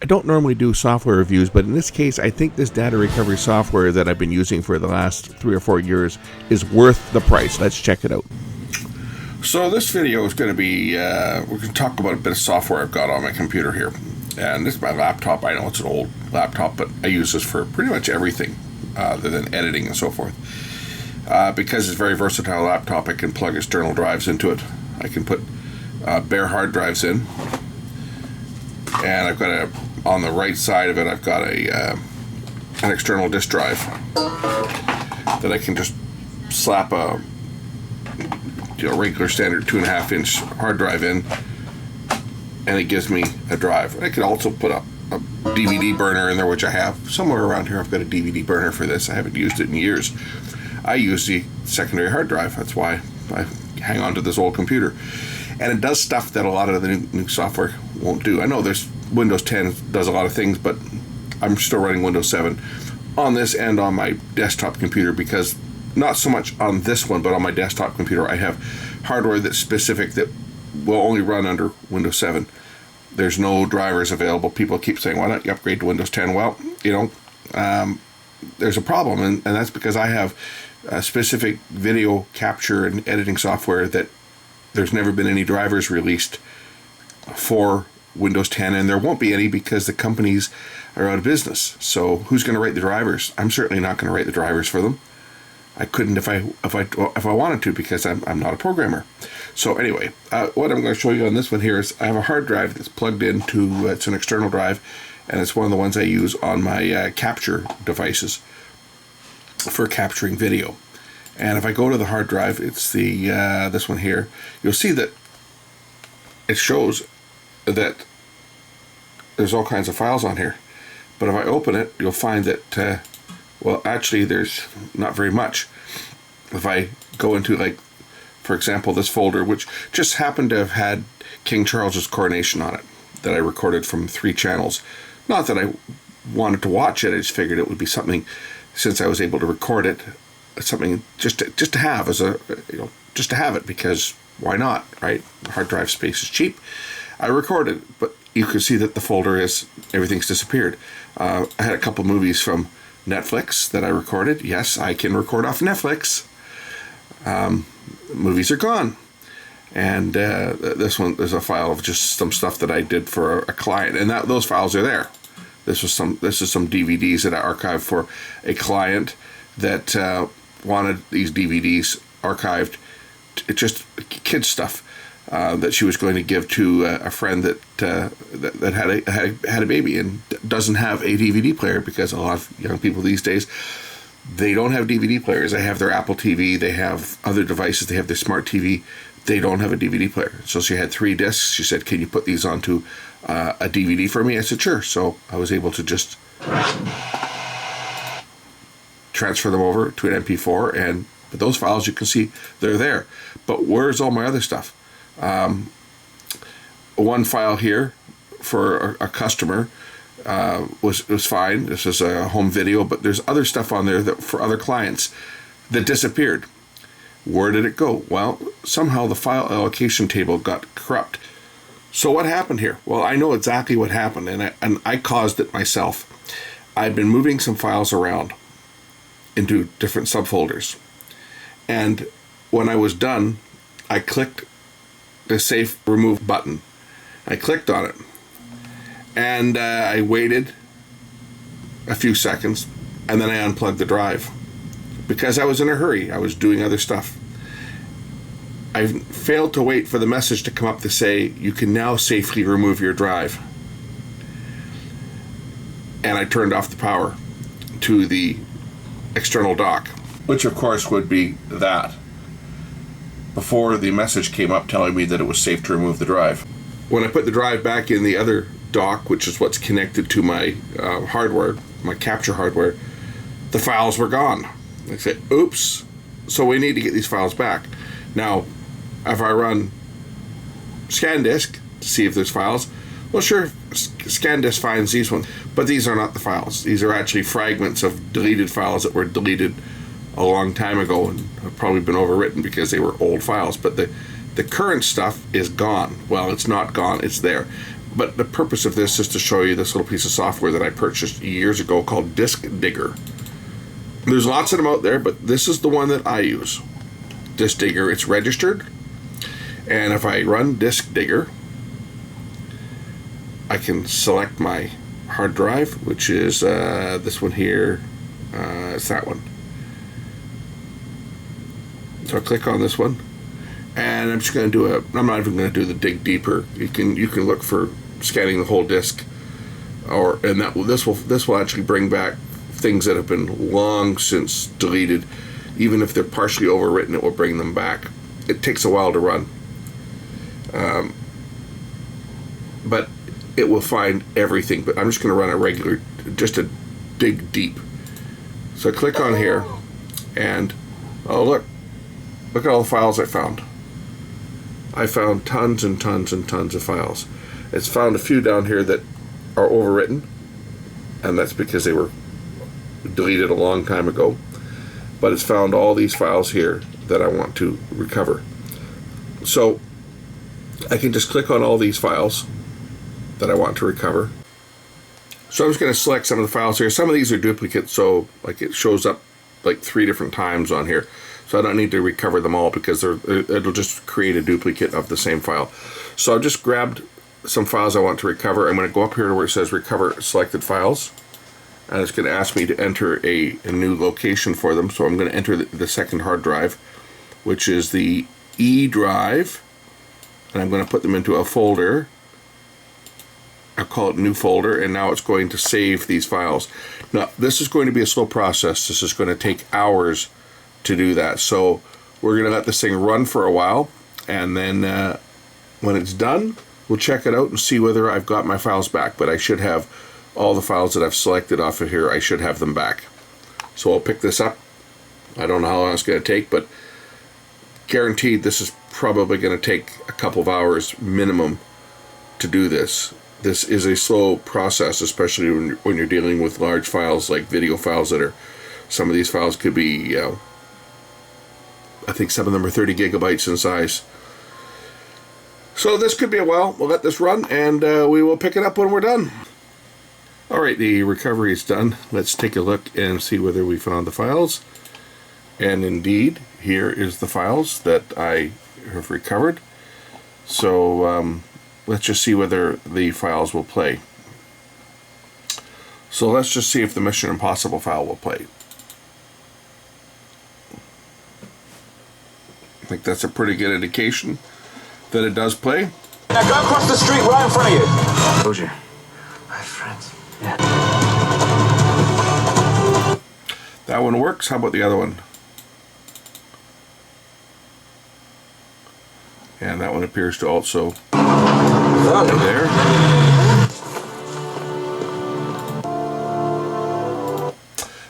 I don't normally do software reviews, but in this case, I think this data recovery software that I've been using for the last 3 or 4 years is worth the price. Let's check it out. So this video is going to be, we're going to talk about a bit of software I've got on my computer here. And this is my laptop. I know it's an old laptop, but I use this for pretty much everything other than editing and so forth. Because it's a very versatile laptop, I can plug external drives into it. I can put bare hard drives in. And I've got on the right side of it, I've got an external disk drive that I can just slap a regular standard 2.5-inch hard drive in, and it gives me a drive. I could also put a DVD burner in there, which I have somewhere around here. I've got a DVD burner for this. I haven't used it in years. I use the secondary hard drive. That's why I hang on to this old computer. And it does stuff that a lot of the new software won't do. I know there's Windows 10 does a lot of things, but I'm still running Windows 7 on this and on my desktop computer, because not so much on this one, but on my desktop computer I have hardware that's specific that will only run under Windows 7. There's no drivers available. People keep saying, why don't you upgrade to Windows 10? Well, there's a problem, and that's because I have a specific video capture and editing software that there's never been any drivers released for Windows 10, and there won't be any because the companies are out of business. So who's going to write the drivers? I'm certainly not going to write the drivers for them. I couldn't if I wanted to, because I'm not a programmer. So anyway, what I'm going to show you on this one here is I have a hard drive that's plugged into, it's an external drive, and it's one of the ones I use on my capture devices for capturing video. And if I go to the hard drive, it's the this one here. You'll see that it shows that there's all kinds of files on here. But if I open it, you'll find that, well, actually there's not very much. If I go into, like, for example, this folder, which just happened to have had King Charles's coronation on it, that I recorded from 3 channels. Not that I wanted to watch it, I just figured it would be something, since I was able to record it, something just to have as a, just to have it, because why not, right? Hard drive space is cheap. I recorded, but you can see that the folder everything's disappeared. I had a couple movies from Netflix that I recorded. Yes, I can record off Netflix. Movies are gone. And this one, there's a file of just some stuff that I did for a client, and those files are there. This is some DVDs that I archived for a client that wanted these DVDs archived, just kid stuff that she was going to give to a friend that had a baby and doesn't have a DVD player, because a lot of young people these days, they don't have DVD players. They have their Apple TV, they have other devices, they have their smart TV. They don't have a DVD player. So she had 3 discs. She said, can you put these onto a DVD for me? I said, sure. So I was able to just transfer them over to an MP4, but those files, you can see they're there. But where's all my other stuff? One file here for a customer was fine. This is a home video, but there's other stuff on there that for other clients that disappeared. Where did it go? Well, somehow the file allocation table got corrupt. So what happened here? Well, I know exactly what happened, and I caused it myself. I've been moving some files around into different subfolders, and when I was done, I clicked the Safe Remove button. I clicked on it, and I waited a few seconds, and then I unplugged the drive because I was in a hurry. I was doing other stuff. I failed to wait for the message to come up to say, you can now safely remove your drive. And I turned off the power to the external dock, which of course would be that, before the message came up telling me that it was safe to remove the drive. When I put the drive back in the other dock, which is what's connected to my hardware, my capture hardware, the files were gone. I said, oops, so we need to get these files back. Now, if I run ScanDisk to see if there's files, well, sure, ScanDisk finds these ones, but these are not the files. These are actually fragments of deleted files that were deleted a long time ago and have probably been overwritten because they were old files. But the current stuff is gone. Well, it's not gone, it's there. But the purpose of this is to show you this little piece of software that I purchased years ago called DiskDigger. There's lots of them out there, but this is the one that I use. DiskDigger, it's registered. And if I run DiskDigger, I can select my hard drive, which is this one here. It's that one. So I click on this one, and I'm just going to do I'm not even going to do the dig deeper. You can look for scanning the whole disk, this will actually bring back things that have been long since deleted. Even if they're partially overwritten, it will bring them back. It takes a while to run, but it will find everything. But I'm just going to run a regular, just a dig deep. So I click on here, and oh look at all the files I found. I found tons and tons and tons of files. It's found a few down here that are overwritten, and that's because they were deleted a long time ago. But it's found all these files here that I want to recover. So I can just click on all these files that I want to recover. So I'm just going to select some of the files here. Some of these are duplicates, so like it shows up like 3 different times on here. So I don't need to recover them all because it'll just create a duplicate of the same file. So I've just grabbed some files I want to recover. I'm going to go up here to where it says recover selected files, and it's going to ask me to enter a new location for them. So I'm going to enter the second hard drive, which is the E drive, and I'm going to put them into a folder. I'll call it new folder, and now it's going to save these files. Now this is going to be a slow process. This is going to take hours to do that. So we're going to let this thing run for a while, and then when it's done, we'll check it out and see whether I've got my files back. But I should have all the files that I've selected off of here. I should have them back. So I'll pick this up. I don't know how long it's going to take, but guaranteed this is probably going to take a couple of hours minimum to do this. This is a slow process, especially when you're dealing with large files like video files that are, some of these files could be, I think some of them are 30 gigabytes in size. So this could be a while. We'll let this run, and we will pick it up when we're done. Alright, the recovery is done. Let's take a look and see whether we found the files. And indeed, here is the files that I have recovered. So let's just see whether the files will play. So let's just see if the Mission Impossible file will play. I think that's a pretty good indication that it does play. Now go across the street right in front of you. Told you. I have friends. Yeah. That one works. How about the other one? And that one appears to also be there.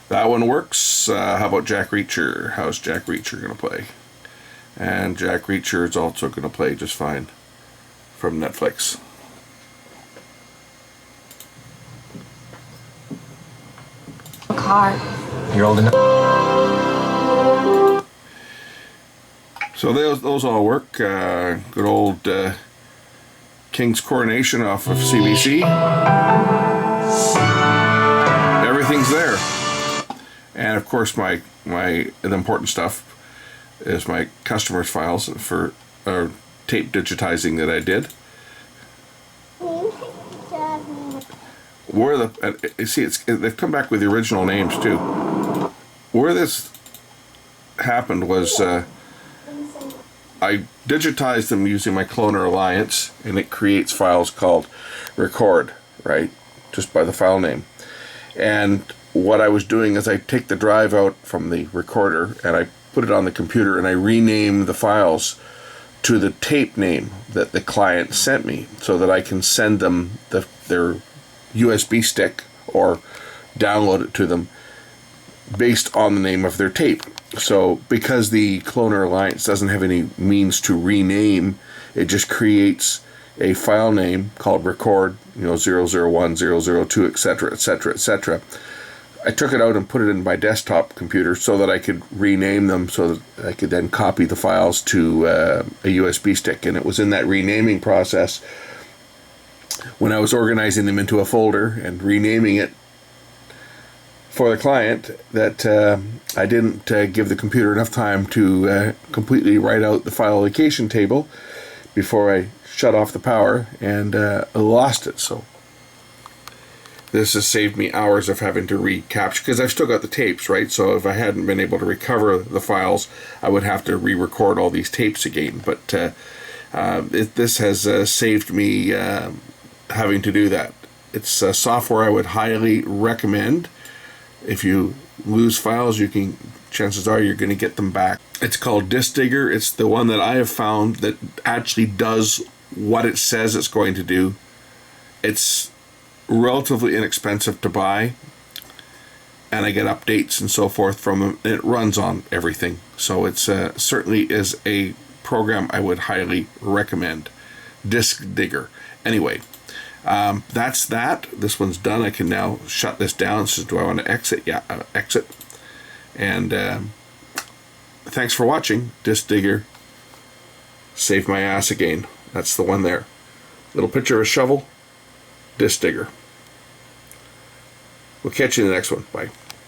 That one works. How about Jack Reacher? How's Jack Reacher going to play? And Jack Reacher is also going to play just fine from Netflix. Car. You're old enough. So those all work. Good old King's Coronation off of CBC. Everything's there. And of course the important stuff is my customers' files for tape digitizing that I did. Where you see, they've come back with the original names too. Where this happened was I digitized them using my Cloner Alliance, and it creates files called record, right? Just by the file name. And what I was doing is I take the drive out from the recorder and I put it on the computer, and I rename the files to the tape name that the client sent me, so that I can send them their USB stick or download it to them based on the name of their tape. So because the Cloner Alliance doesn't have any means to rename, it just creates a file name called record, 001, 002, etc., etc., etc. I took it out and put it in my desktop computer so that I could rename them, so that I could then copy the files to a USB stick. And it was in that renaming process when I was organizing them into a folder and renaming it for the client, that I didn't give the computer enough time to completely write out the file location table before I shut off the power, and lost it. So this has saved me hours of having to recapture, because I've still got the tapes, right? So if I hadn't been able to recover the files, I would have to re-record all these tapes again. But this has saved me having to do that. It's software I would highly recommend. If you lose files, chances are you're going to get them back. It's called DiskDigger. It's the one that I have found that actually does what it says it's going to do. It's relatively inexpensive to buy, and I get updates and so forth from them. It runs on everything, so it's certainly is a program I would highly recommend. DiskDigger. Anyway, that's that. This one's done. I can now shut this down. So do I want to exit? Yeah, exit. And thanks for watching. DiskDigger saved my ass again. That's the one there. Little picture of a shovel. DiskDigger. We'll catch you in the next one. Bye.